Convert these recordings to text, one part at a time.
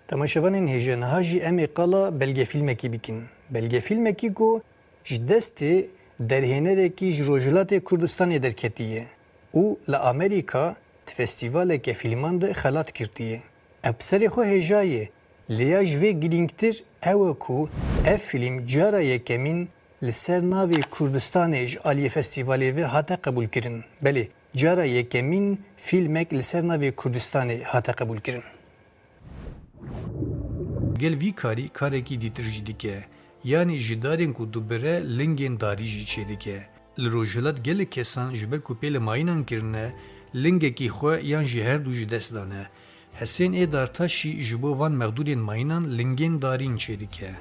Temaşevanên hêjeniha jî em ê qala belgefîlmekî bikin. Belgefîlmekî ku ji destê derhênerekî ji Rojhilatê Kurdistanê derketiye û li Amerîka di festîvaleke fîlman de xelat kirtiye. Ev serê xwe hêjayê, lêya ji vê girîngtir ew e ku ev fîlm cara yekemîn li ser navê Kurdistanê ji aliyê festîvalê ve hate qebûlkirin. Belê, cara yekemîn fîlmek li ser navê Kurdistanê hate qebûlkirin. Gel vî karî karekî dîtir jî dike. Yani ji darên ku dubire lingên darî jî çêdike. Li Rojhilat gelek kesan ji ber ku pê li mayînan kirine, lingekî xwe yan jî her du ji dest dane. Hesên Êdartaşî ji bo van mexdûrên mayînan lingên darîn çêdike.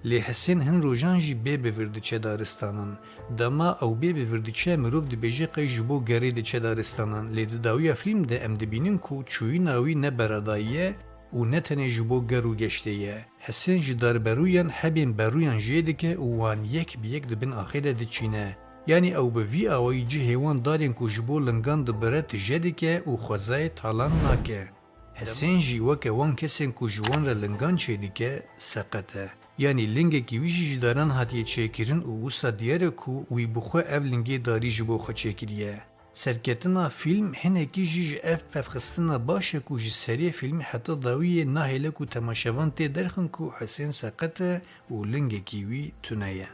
Lê hesên hin rojan jî bê bivir diçe daristanan. Dema ew bê bivir diçe mirov dibêje qey ji bo gerê diçe daristanan. Lê di dawiya fîlm de em dibînin ku çûyîna wî ne beredayî û ne tenê ji bo ger û geştê ye. Hesên ji darberûyan hebên berûyan jê dike û wan yek bi yek dibin axê de diçîne. Yani ew bi vî awayî cihê wan darên ku ji bo lingan dibire tije dike û xwezayê talan nake. Hesên jî weke wan kesên ku ji wan re lingan çêdike seqete. Yani lingekî wî jî ji daran hatiye çêkirin û wisa diyar e ku wî bi xwe ev lingê darî ji bo xwe çêkiriye. Serketina fîlm hinekî jî ji ev pevxistina baş e ku ji seriyê fîlmê heta dawiyê nahêle ku temaşevan tê derxin ku hesên seqet e û lingekî wî tune ye.